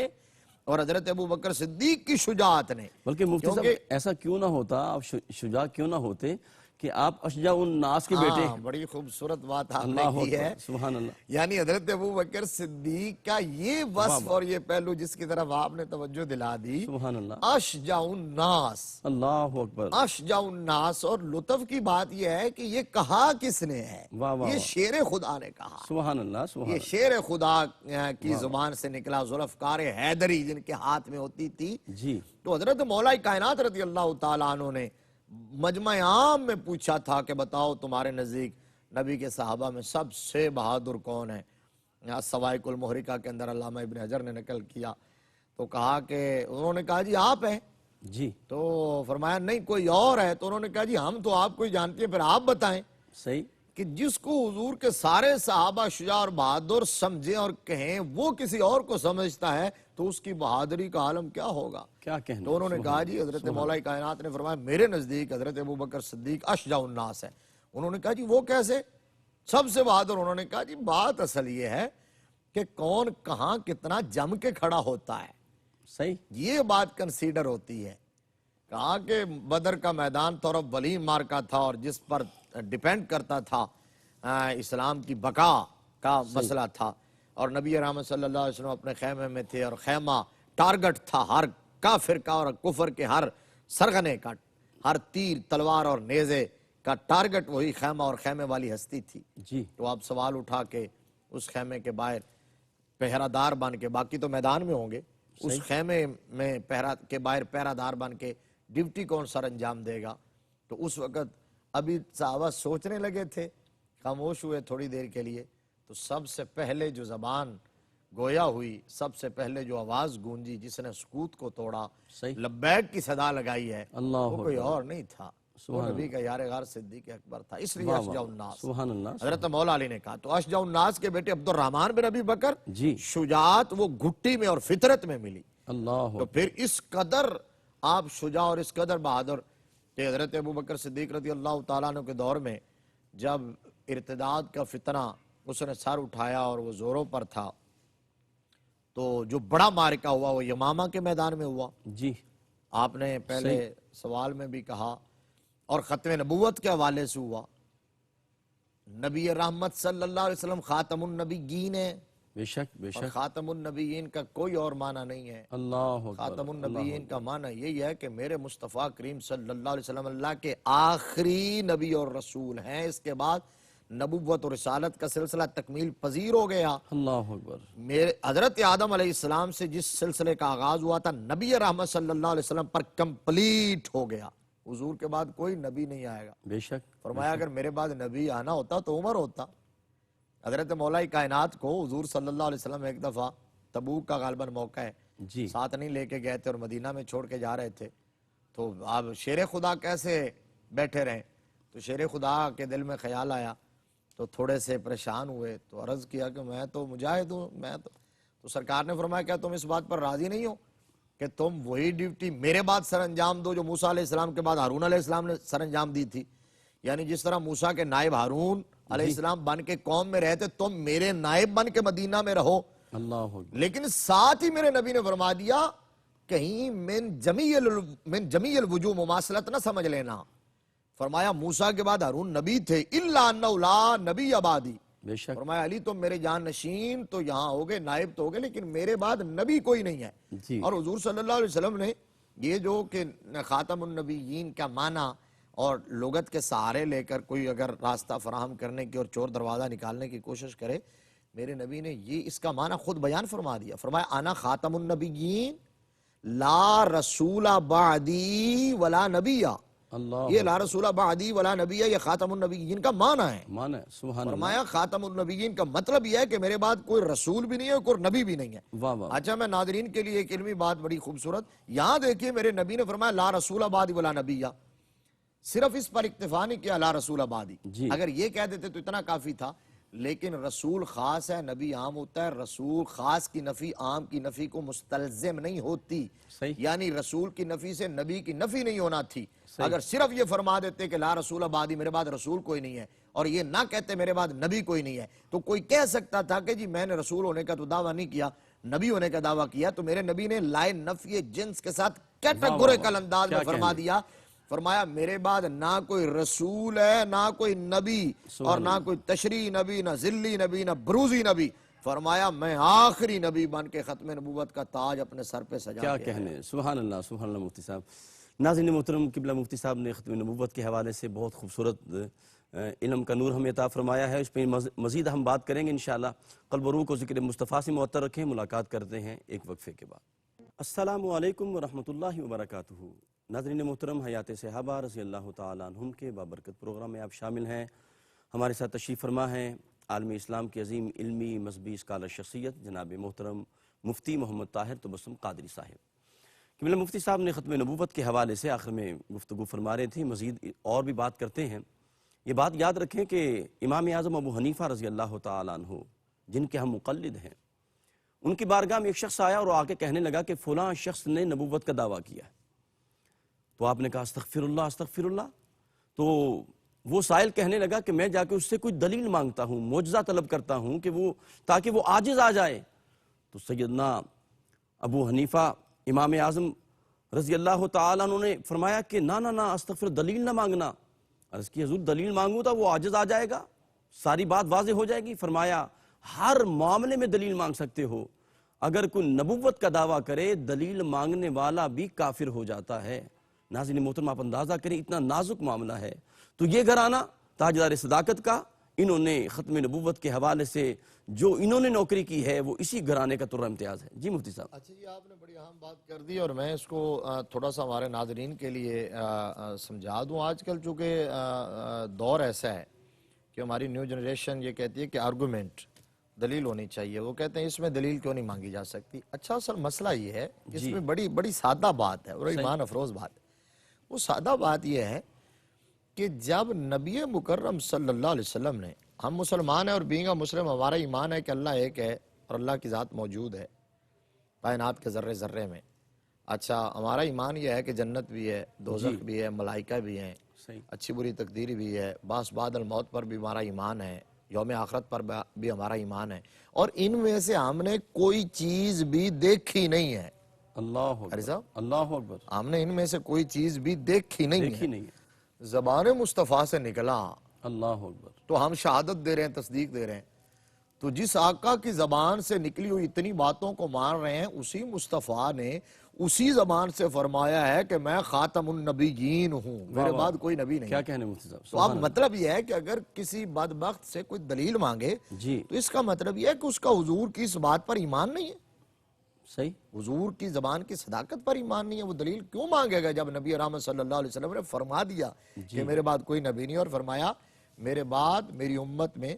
اور حضرت ابو بکر صدیق کی شجاعت نے۔ بلکہ مفتی صاحب ایسا کیوں نہ ہوتا، آپ شجاع کیوں نہ ہوتے کہ آپ اشجع الناس کے بیٹے۔ بڑی خوبصورت بات آپ نے اللہ کی ہے، اکبر، سبحان اللہ۔ یعنی حضرت ابو بکر صدیق کا یہ وصف اور یہ پہلو جس کی طرف آپ نے توجہ دلا دی، سبحان اللہ، اشجع الناس، اللہ اکبر، اشجع الناس۔ اور لطف کی بات یہ ہے کہ یہ کہا کس نے ہے؟ واہ واہ، یہ شیر خدا نے کہا، سبحان اللہ، سبحان یہ اللہ، شیر خدا کی زبان سے نکلا، ذوالفقار حیدری جن کے ہاتھ میں ہوتی تھی۔ جی، تو حضرت مولا کائنات رضی اللہ تعالیٰ عنہ نے مجمع عام میں پوچھا تھا کہ بتاؤ تمہارے نزدیک نبی کے صحابہ میں سب سے بہادر کون ہے؟ سوائق المحرقہ کے اندر علامہ ابن حجر نے نقل کیا، تو کہا کہ انہوں نے کہا جی آپ ہیں، جی، تو فرمایا نہیں کوئی اور ہے، تو انہوں نے کہا جی ہم تو آپ کو ہی جانتے ہیں، پھر آپ بتائیں صحیح، کہ جس کو حضور کے سارے صحابہ شجاع اور بہادر سمجھیں اور کہیں وہ کسی اور کو سمجھتا ہے تو اس کی بہادری کا عالم کیا ہوگا؟ کیا کہنے، تو انہوں نے کہا جی حضرت مولا کائنات نے فرمایا میرے نزدیک حضرت ابو بکر صدیق اشجع الناس ہے۔ انہوں نے کہا جی وہ کیسے سب سے بہادر؟ انہوں نے کہا جی بات اصل یہ ہے کہ کون کہاں کتنا جم کے کھڑا ہوتا ہے، صحیح، یہ بات کنسیڈر ہوتی ہے۔ کہا کہ بدر کا میدان تو رب ولیم مارکا تھا اور جس پر ڈیپینڈ کرتا تھا اسلام کی بقا کا مسئلہ تھا، اور نبی رحمت صلی اللہ علیہ وسلم اپنے خیمے میں تھے اور خیمہ ٹارگٹ تھا ہر کافر کا اور کفر کے ہر سرغنے کا، ہر تیر تلوار اور نیزے کا ٹارگٹ وہی خیمہ اور خیمے والی ہستی تھی۔ جی، تو آپ سوال اٹھا کے اس خیمے کے باہر پہرہ دار بن کے، باقی تو میدان میں ہوں گے، اس خیمے میں کے باہر پہرہ دار بن کے ڈیوٹی کون سر انجام دے گا؟ تو اس وقت ابھی صحابہ سوچنے لگے تھے، خاموش ہوئے تھوڑی دیر کے لیے، تو سب سے پہلے جو زبان گویا ہوئی، سب سے پہلے جو آواز گونجی، جس نے سکوت کو توڑا، صحیح، لبیک کی صدا لگائی ہے، اللہ وہ کوئی اکبر، اور نہیں تھا، وہ نبی کا یار غار صدیق اکبر تھا، اس لیے واہ اشجع واہ، الناس۔ سبحان اللہ، حضرت مولا علی نے کہا تو اشجع الناس کے بیٹے عبد الرحمن بن ابی بکر، جی، شجاعت وہ گھٹی میں اور فطرت میں ملی۔ اللہ تو پھر اس قدر آپ شجاع اور اس قدر بہادر کہ حضرت ابو بکر صدیق رضی اللہ تعالیٰ عنہ کے دور میں جب ارتداد کا فتنہ اس نے سر اٹھایا اور وہ زوروں پر تھا، تو جو بڑا معرکہ ہوا وہ یمامہ کے میدان میں ہوا، جی، آپ نے پہلے سوال میں بھی کہا، اور ختم نبوت کے حوالے سے ہوا۔ نبی رحمت صلی اللہ علیہ وسلم خاتم النبیین ہے، بے شک، بے اور شک، خاتم النبیین کا کوئی اور معنی نہیں ہے۔ اللہ اکبر، خاتم النبیین کا معنی یہی ہے کہ میرے مصطفیٰ کریم صلی اللہ علیہ وسلم اللہ کے آخری نبی اور رسول ہیں، اس کے بعد نبوت اور رسالت کا سلسلہ تکمیل پذیر ہو گیا۔ اللہ اکبر، میرے حضرت آدم علیہ السلام سے جس سلسلے کا آغاز ہوا تھا نبی رحمت صلی اللہ علیہ وسلم پر کمپلیٹ ہو گیا، حضور کے بعد کوئی نبی نہیں آئے گا۔ بے شک، فرمایا اگر میرے بعد نبی آنا ہوتا تو عمر ہوتا۔ حضرت مولا کائنات کو حضور صلی اللہ علیہ وسلم ایک دفعہ تبوک کا غالباً موقع ہے، جی، ساتھ نہیں لے کے گئے تھے اور مدینہ میں چھوڑ کے جا رہے تھے، تو اب شیر خدا کیسے بیٹھے رہیں؟ تو شیر خدا کے دل میں خیال آیا، تو تھوڑے سے پریشان ہوئے، تو عرض کیا کہ میں تو مجاہد ہوں، تو سرکار نے فرمایا کیا تم اس بات پر راضی نہیں ہو کہ تم وہی ڈیوٹی میرے بعد سر انجام دو جو موسیٰ علیہ السلام کے بعد ہارون علیہ السلام نے سر انجام دی تھی. یعنی جس طرح موسیٰ کے نائب ہارون علیہ السلام بن کے قوم میں رہتے، تم میرے نائب بن کے مدینہ میں رہو. اللہ لیکن ساتھ ہی میرے نبی نے فرما دیا کہیں من جمیع الوجوہ مماثلت نہ سمجھ لینا. فرمایا موسیٰ کے بعد ہارون نبی تھے، الا انہ لا نبی بعدی. بے شک. فرمایا علی تم میرے جان نشین تو یہاں ہوگے، نائب تو ہوگے، لیکن میرے بعد نبی کوئی نہیں ہے. جی. اور حضور صلی اللہ علیہ وسلم نے یہ جو کہ خاتم النبیین کا معنی اور لغت کے سہارے لے کر کوئی اگر راستہ فراہم کرنے کی اور چور دروازہ نکالنے کی کوشش کرے، میرے نبی نے یہ اس کا معنی خود بیان فرما دیا. فرمایا انا خاتم النبیین لا رسول بعدی ولا نبی. اللہ یہ لا رسول بعدی ولا نبی یہ خاتم النبیین کا معنی ہے. مانا ہے. سبحان اللہ. فرمایا خاتم النبیین کا مطلب یہ ہے کہ میرے بعد کوئی رسول بھی نہیں ہے، کوئی نبی بھی نہیں ہے. واہ واہ. اچھا میں ناظرین کے لیے ایک علمی بات بڑی خوبصورت یہاں دیکھیے، میرے نبی نے فرمایا لا رسول بعدی ولا نبی. صرف اس پر اکتفا نہیں کیا لا رسول بعدی. جی. اگر یہ کہہ دیتے تو اتنا کافی تھا، لیکن رسول خاص ہے، نبی عام ہوتا ہے. رسول خاص کی نفی عام کی نفی کو مستلزم نہیں ہوتی. صحیح. یعنی رسول کی نفی سے نبی کی نفی نہیں ہونا تھی. اگر صرف یہ فرما دیتے کہ لا رسول بعدی، میرے بعد رسول کوئی نہیں ہے، اور یہ نہ کہتے میرے بعد نبی کوئی نہیں ہے، تو کوئی کہہ سکتا تھا کہ جی میں نے رسول ہونے کا تو دعویٰ نہیں کیا، نبی ہونے کا دعویٰ کیا. تو میرے نبی نے لائے نفی جنس کے ساتھ کیٹیگوریکل انداز میں فرما دیا. فرمایا میرے بعد نہ کوئی رسول ہے، نہ کوئی نبی، اور نہ کوئی تشریعی نبی، نہ ذلی نبی، نہ بروزی نبی. فرمایا میں آخری نبی بن کے ختم نبوت کا تاج اپنے سر پہ سجا کیا کے کہنے. سبحان اللہ سبحان اللہ. مفتی صاحب، ناظرین محترم، قبلہ مفتی صاحب نے ختم نبوت کے حوالے سے بہت خوبصورت علم کا نور ہمیں عطا فرمایا ہے. اس پہ مزید ہم بات کریں گے انشاءاللہ. قلب و روح کو ذکر مصطفیٰ سے معطر رکھیں. ملاقات کرتے ہیں ایک وقفے کے بعد. السلام علیکم ورحمۃ اللہ وبرکاتہ. ناظرین محترم، حیات صحابہ رضی اللہ تعالیٰ عنہم کے بابرکت پروگرام میں آپ شامل ہیں. ہمارے ساتھ تشریف فرما ہیں عالم اسلام کی عظیم علمی مذہبی اسکالر شخصیت جناب محترم مفتی محمد طاہر تبسم قادری صاحب. قبلہ مفتی صاحب نے ختم نبوت کے حوالے سے آخر میں گفتگو فرما رہے تھے. مزید اور بھی بات کرتے ہیں. یہ بات یاد رکھیں کہ امام اعظم ابو حنیفہ رضی اللہ تعالیٰ عنہ، جن کے ہم مقلد ہیں، ان کی بارگاہ میں ایک شخص آیا اور آ کے کہنے لگا کہ فلاں شخص نے نبوت کا دعویٰ کیا ہے. تو آپ نے کہا استغفر اللہ استغفر اللہ. تو وہ سائل کہنے لگا کہ میں جا کے اس سے کوئی دلیل مانگتا ہوں، معجزہ طلب کرتا ہوں کہ تاکہ وہ عاجز آ جائے. تو سیدنا ابو حنیفہ امام اعظم رضی اللہ تعالیٰ عنہ نے فرمایا کہ نہ استغفر، دلیل نہ مانگنا. عرض کی حضور دلیل مانگوں تو وہ عاجز آ جائے گا، ساری بات واضح ہو جائے گی. فرمایا ہر معاملے میں دلیل مانگ سکتے ہو. اگر کوئی نبوت کا دعویٰ کرے دلیل مانگنے والا بھی کافر ہو جاتا ہے. ناظرین محترم، آپ اندازہ کریں اتنا نازک معاملہ ہے. تو یہ گھرانہ تاجدار صداقت کا، انہوں نے ختم نبوت کے حوالے سے جو انہوں نے نوکری کی ہے وہ اسی گھرانے کا ترہ امتیاز ہے. جی مفتی صاحب. اچھا جی، آپ نے بڑی اہم بات کر دی اور میں اس کو تھوڑا سا ہمارے ناظرین کے لیے سمجھا دوں. آج کل چونکہ دور ایسا ہے کہ ہماری نیو جنریشن یہ کہتی ہے کہ آرگومنٹ، دلیل ہونی چاہیے. وہ کہتے ہیں اس میں دلیل کیوں نہیں مانگی جا سکتی. اچھا اصل مسئلہ یہ ہے کہ اس میں بڑی سادہ بات ہے اور ایمان افروز بات ہے. وہ سادہ بات یہ ہے کہ جب نبی مکرم صلی اللہ علیہ وسلم نے، ہم مسلمان ہیں اور بینگا مسلم ہمارا ایمان ہے کہ اللہ ایک ہے اور اللہ کی ذات موجود ہے کائنات کے ذرے ذرے میں. اچھا ہمارا ایمان یہ ہے کہ جنت بھی ہے، دوزخ بھی ہے، ملائکہ بھی ہیں، اچھی بری تقدیر بھی ہے، بعث بعد الموت پر بھی ہمارا ایمان ہے، یوم آخرت پر بھی ہمارا ایمان ہے. اور ان میں سے ہم نے کوئی چیز بھی دیکھی نہیں ہے. اللہ اکبر اللہ اکبر. ہم نے ان میں سے کوئی چیز بھی دیکھی نہیں ہے. زبان مصطفیٰ سے نکلا اللہ اکبر تو ہم شہادت دے رہے ہیں، تصدیق دے رہے ہیں. تو جس آقا کی زبان سے نکلی ہوئی اتنی باتوں کو مان رہے ہیں، اسی مصطفیٰ نے اسی زبان سے فرمایا ہے کہ میں خاتم النبیین ہوں، میرے بعد کوئی نبی نہیں. کیا کہنے مفتی صاحب. تو اب مطلب یہ ہے کہ اگر کسی بدبخت سے کوئی دلیل مانگے جی تو اس کا مطلب یہ ہے کہ اس کا حضور کی اس بات پر ایمان نہیں ہے، صحیح، حضور کی زبان کی صداقت پر ایمان نہیں ہے. وہ دلیل کیوں مانگے گا جب نبی رحمت صلی اللہ علیہ وسلم نے فرما دیا کہ میرے بعد کوئی نبی نہیں. اور فرمایا میرے بعد میری امت میں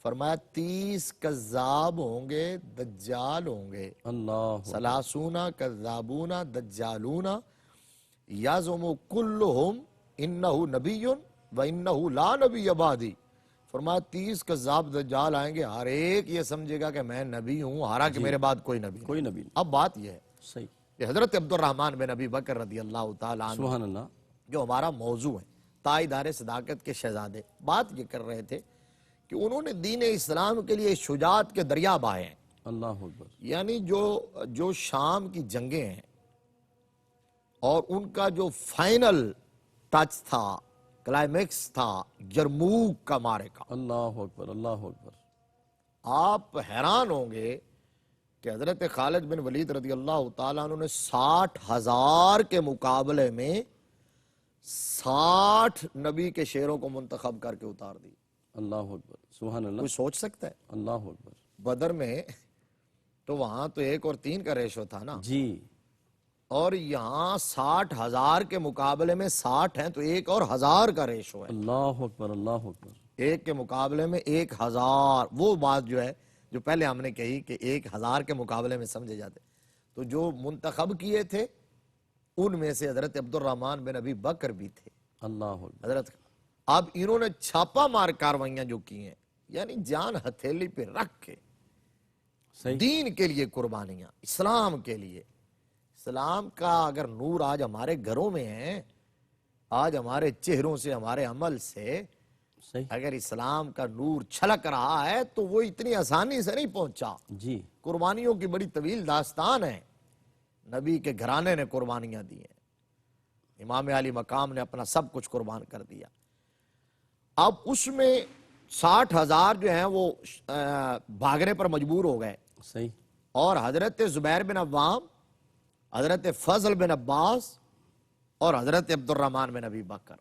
فرمایا 30 کذاب ہوں گے، دجال ہوں گے. اللہ سلاسون کذابون دجالون یزعم کلہم انہ نبی و انہ لا نبی بعدی. فرمایا 30 کذاب دجال آئیں گے، ہر ایک یہ سمجھے گا کہ میں نبی ہوں، حالانکہ میرے بعد کوئی نبی نہیں. کوئی نبی نہیں. اب بات یہ ہے صحیح کہ حضرت عبد الرحمن بن ابی بکر رضی اللہ تعالیٰ عنہ سبحان اللہ. جو ہمارا موضوع ہے، تائیدار صداقت کے شہزادے، بات یہ کر رہے تھے کہ انہوں نے دین اسلام کے لیے شجاعت کے دریا بہائے ہیں. اللہ اکبر. یعنی جو شام کی جنگیں ہیں اور ان کا جو فائنل ٹچ تھا، کلائمیکس تھا، جرموک کا معرکہ، اللہ اکبر. اللہ اکبر. آپ حیران ہوں گے کہ حضرت خالد بن ولید رضی اللہ تعالیٰ عنہ نے 60,000 کے مقابلے میں 60 نبی کے شیروں کو منتخب کر کے اتار دی. اللہ اکبر. سبحان اللہ. کوئی سوچ سکتا ہے؟ اللہ اکبر. بدر میں تو وہاں تو 1 اور 3 کا ریشو تھا نا، جی. اور یہاں 60,000 کے مقابلے میں 60 ہیں تو 1 اور 1000 کا ریشو ہے. اللہ اکبر. اللہ اکبر. 1 کے مقابلے میں 1000. وہ بات جو ہے جو پہلے ہم نے کہی کہ 1000 کے مقابلے میں سمجھے جاتے، تو جو منتخب کیے تھے ان میں سے حضرت عبد الرحمن بن ابی بکر بھی تھے. اللہ اکبر. حضرت اب انہوں نے چھاپا مار کاروائیاں جو کی ہیں، یعنی جان ہتھیلی پہ رکھ کے صحیح. دین کے لیے قربانیاں، اسلام کے لیے. اسلام کا اگر نور آج ہمارے گھروں میں ہے، آج ہمارے چہروں سے، ہمارے عمل سے صحیح. اگر اسلام کا نور چھلک رہا ہے تو وہ اتنی آسانی سے نہیں پہنچا. جی. قربانیوں کی بڑی طویل داستان ہے. نبی کے گھرانے نے قربانیاں دی ہیں، امام علی مقام نے اپنا سب کچھ قربان کر دیا. اب اس میں 60,000 جو ہیں وہ بھاگنے پر مجبور ہو گئے، صحیح. اور حضرت زبیر بن عوام، حضرت فضل بن عباس اور حضرت عبد الرحمن بن ابی بکر،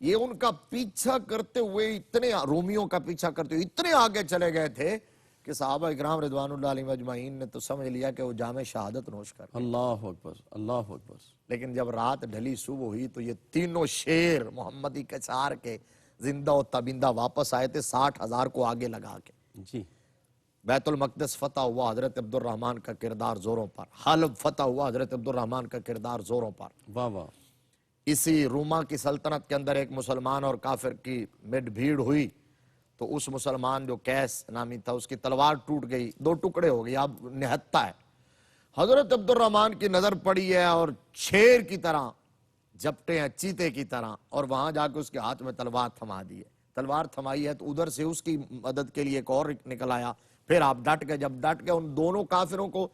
یہ ان کا پیچھا کرتے ہوئے اتنے، رومیوں کا پیچھا کرتے ہوئے اتنے آگے چلے گئے تھے کہ صحابہ اکرام رضوان اللہ علیہم اجمعین نے تو سمجھ لیا کہ وہ جام شہادت نوش کر گئے. اللہ اکبر. اللہ اکبر. لیکن جب رات ڈھلی، صبح ہوئی، تو یہ تینوں شیر محمدی کچار کے زندہ و تابندہ واپس آئے تھے 60,000 کو آگے لگا کے. جی. بیت المقدس فتح ہوا حضرت عبد الرحمن کا کردار زوروں پر، حلب فتح ہوا حضرت عبد الرحمن کا کردار زوروں پر. واہ واہ. اسی روما کی سلطنت کے اندر ایک مسلمان اور کافر کی مڈ بھیڑ ہوئی تو اس مسلمان جو کیس نامی تھا اس کی تلوار ٹوٹ گئی، 2 ٹکڑے ہو گئی، اب نہتا ہے. حضرت عبد الرحمن کی نظر پڑی ہے اور شیر کی طرح جپٹے ہیں، چیتے کی طرح، اور وہاں جا کے اس کے ہاتھ میں تلوار تھما دی ہے. تلوار تھمائی ہے تو ادھر سے اس کی مدد کے لیے ایک اور نکل آیا. پھر آپ ڈٹ گئے. جب ڈٹ گئے ان دونوں کافروں کو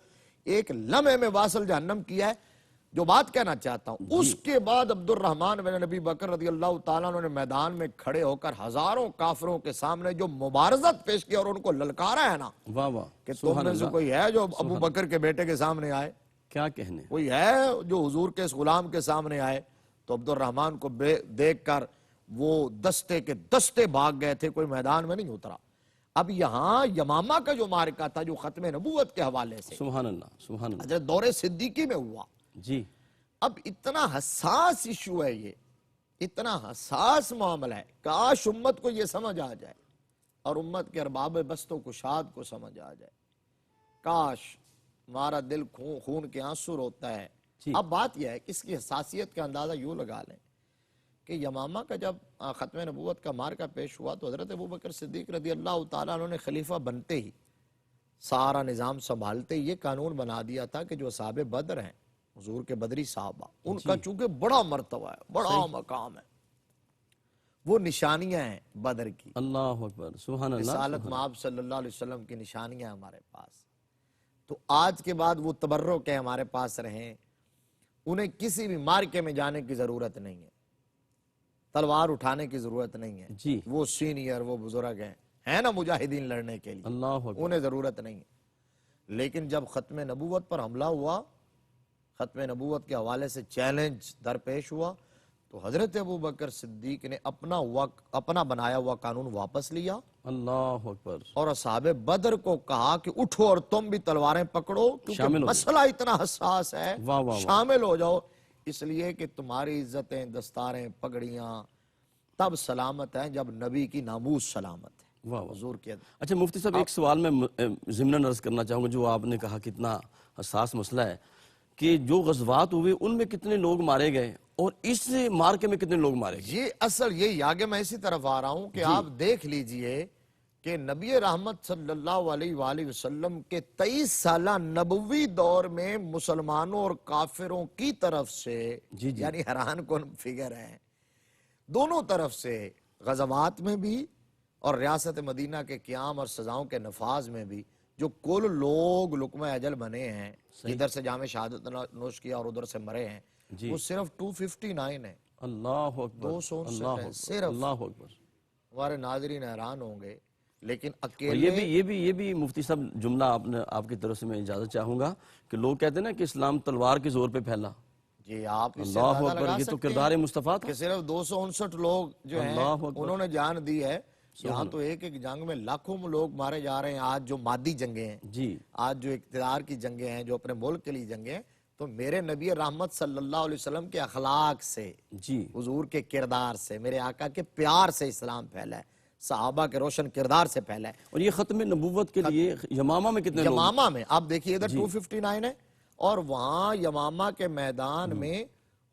ایک لمحے میں واصل جہنم کیا ہے. جو بات کہنا چاہتا ہوں، اس کے بعد عبد الرحمن بن ابی بکر رضی اللہ تعالیٰ عنہ نے میدان میں کھڑے ہو کر ہزاروں کافروں کے سامنے جو مبارزت پیش کی اور ان کو للکارا ہے نا واہ واہ. کہ تم میں سے کوئی ہے جو ابو بکر کے بیٹے کے سامنے آئے، کیا کہنے. کوئی ہے جو حضور کے اس غلام کے سامنے آئے. تو عبد الرحمن کو دیکھ کر وہ دستے کے دستے بھاگ گئے تھے، کوئی میدان میں نہیں اترا. اب یہاں یمامہ کا جو معرکہ تھا جو ختم نبوت کے حوالے سے سبحان اللہ. سبحان اللہ. حضرت دور صدیقی میں ہوا. جی. اب اتنا حساس ایشو ہے، یہ اتنا حساس معاملہ ہے، کاش امت کو یہ سمجھ آ جائے اور امت کے ارباب بست و کشاد کو سمجھ آ جائے. کاش ہمارا دل خون کے آنسو روتا ہے. اب بات یہ ہے کہ اس کی حساسیت کا اندازہ یوں لگا لیں کہ یمامہ کا جب ختم نبوت کا معرکہ پیش ہوا تو حضرت ابو بکر صدیق رضی اللہ تعالیٰ عنہ نے خلیفہ بنتے ہی، سارا نظام سنبھالتے ہی یہ قانون بنا دیا تھا کہ جو اصحاب بدر ہیں، حضور کے بدری صحابہ، ان کا چونکہ بڑا مرتبہ ہے، بڑا مقام ہے، وہ نشانیاں ہیں بدر کی. اللہ اکبر. سبحان اللہ. رسالت مآب صلی اللہ علیہ وسلم کی نشانیاں ہیں ہمارے پاس. تو آج کے بعد وہ تبرک ہے ہمارے پاس رہیں، انہیں کسی بھی مارکے میں جانے کی ضرورت نہیں ہے، تلوار اٹھانے کی ضرورت نہیں ہے. جی. وہ سینئر، وہ بزرگ ہیں نا مجاہدین لڑنے کے لیے، اللہ اکبر. انہیں ضرورت نہیں ہے. لیکن جب ختم نبوت پر حملہ ہوا، ختم نبوت کے حوالے سے چیلنج درپیش ہوا، تو حضرت ابو بکر صدیق نے اپنا بنایا ہوا قانون واپس لیا اللہ اکبر. اور اصحاب بدر کو کہا کہ اٹھو اور تم بھی تلواریں پکڑو، کیونکہ مسئلہ اتنا حساس ہے، شامل ہو جاؤ، اس لیے کہ تمہاری عزتیں، دستاریں، پگڑیاں تب سلامت ہیں جب نبی کی ناموس سلامت ہے، حضور کی. اچھا مفتی صاحب، ایک سوال میں ضمناً عرض کرنا چاہوں گا، جو آپ نے کہا کتنا حساس مسئلہ ہے کہ جو غزوات ہوئے ان میں کتنے لوگ مارے گئے اور اس مارکے میں کتنے لوگ مارے گئے. یہ اصل یہی، آگے میں اسی طرف آ رہا ہوں کہ آپ دیکھ لیجئے کہ نبی رحمت صلی اللہ علیہ وآلہ وسلم کے 23 سالہ نبوی دور میں مسلمانوں اور کافروں کی طرف سے یعنی حیران کن فگر ہے، دونوں طرف سے غزوات میں بھی اور ریاست مدینہ کے قیام اور سزاؤں کے نفاذ میں بھی جو کل لوگ لقمہ اجل بنے ہیں، ادھر سے جام شہادت نوش کیا اور ادھر سے مرے ہیں، وہ صرف 259 ہے۔ اللہ اکبر، 259 ہے صرف۔ اللہ اکبر۔ ہمارے ناظرین حیران ہوں گے، لیکن اور اکیلے یہ بھی مفتی صاحب جملہ آپ کی طرف سے میں اجازت چاہوں گا کہ لوگ کہتے ہیں نا کہ اسلام تلوار کے زور پہ پھیلا۔ جی آپ اس سے اللہ اندازہ اکبر، لگا یہ تو سکتے کردار ہیں مصطفیٰ تھا کہ صرف 259 لوگ جو ہیں اللہ اکبر۔ انہوں نے جان دی ہے۔ یہاں تو ایک ایک جنگ میں لاکھوں لوگ مارے جا رہے ہیں۔ آج جو مادی جنگیں ہیں، جی آج جو اقتدار کی جنگیں ہیں، جو اپنے ملک کے لیے جنگیں ہیں، تو میرے نبی رحمت صلی اللہ علیہ وسلم کے اخلاق سے، جی حضور کے کردار سے، میرے آقا کے پیار سے اسلام پھیلا ہے، صحابہ کے روشن کردار سے پھیلا ہے۔ اور یہ ختم نبوت کے لیے یمامہ میں کتنے لوگ؟ یمامہ میں آپ دیکھیے ادھر 259 ہے، اور وہاں یمامہ کے میدان میں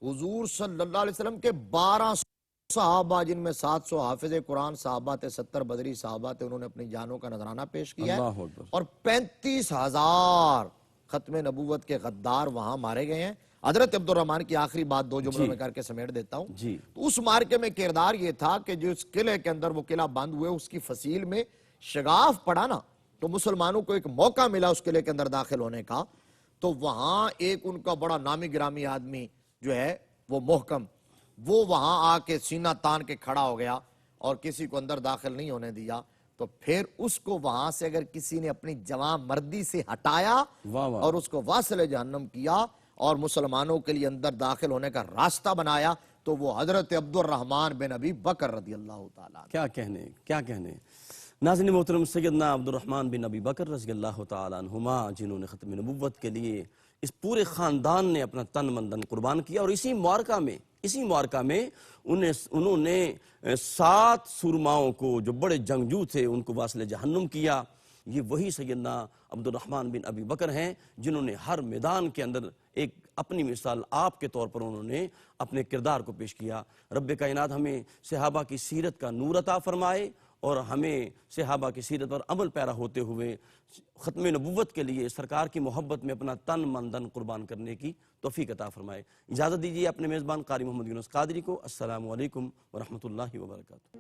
حضور صلی اللہ علیہ وسلم کے 1200 صحابہ، جن میں 700 حافظ قرآن صحابہ تھے، 70 بدری صحابہ تھے، انہوں نے اپنی جانوں کا نذرانہ پیش کیا ہے، اللہ اکبر۔ اور 35,000 ختم نبوت کے غدار وہاں مارے گئے ہیں۔ حضرت عبد الرحمن کی آخری بات 2 جملوں میں کر کے سمیٹ دیتا ہوں۔ جی تو اس مارکے میں کردار یہ تھا کہ جو اس قلعے کے اندر وہ قلعہ بند ہوئے، اس کی فصیل میں شگاف پڑا نا، تو مسلمانوں کو ایک موقع ملا اس قلعے کے اندر داخل ہونے کا۔ تو وہاں ایک ان کا بڑا نامی گرامی آدمی جو ہے وہ محکم، وہ وہاں آ کے سینہ تان کے کھڑا ہو گیا اور کسی کو اندر داخل نہیں ہونے دیا۔ تو پھر اس کو وہاں سے اگر کسی نے اپنی جوان مردی سے ہٹایا اور اس کو واصل جہنم کیا اور مسلمانوں کے لیے اندر داخل ہونے کا راستہ بنایا، تو وہ حضرت عبد الرحمن بن ابی بکر رضی اللہ تعالیٰ۔ کیا کہنے ناظرین محترم، سیدنا عبد الرحمن بن ابی بکر رضی اللہ تعالیٰ عنہما، جنہوں نے ختم نبوت کے لیے اس پورے خاندان نے اپنا تن من دھن قربان کیا، اور اسی معرکہ میں انہوں نے 7 سرماؤں کو جو بڑے جنگجو تھے ان کو واصل جہنم کیا۔ یہ وہی سیدنا عبد الرحمن بن ابی بکر ہیں جنہوں نے ہر میدان کے اندر ایک اپنی مثال آپ کے طور پر انہوں نے اپنے کردار کو پیش کیا۔ رب کائنات ہمیں صحابہ کی سیرت کا نور عطا فرمائے اور ہمیں صحابہ کی سیرت پر عمل پیرا ہوتے ہوئے ختم نبوت کے لیے سرکار کی محبت میں اپنا تن من دھن قربان کرنے کی توفیق عطا فرمائے۔ اجازت دیجیے اپنے میزبان قاری محمد یونس قادری کو۔ السلام علیکم ورحمۃ اللہ وبرکاتہ۔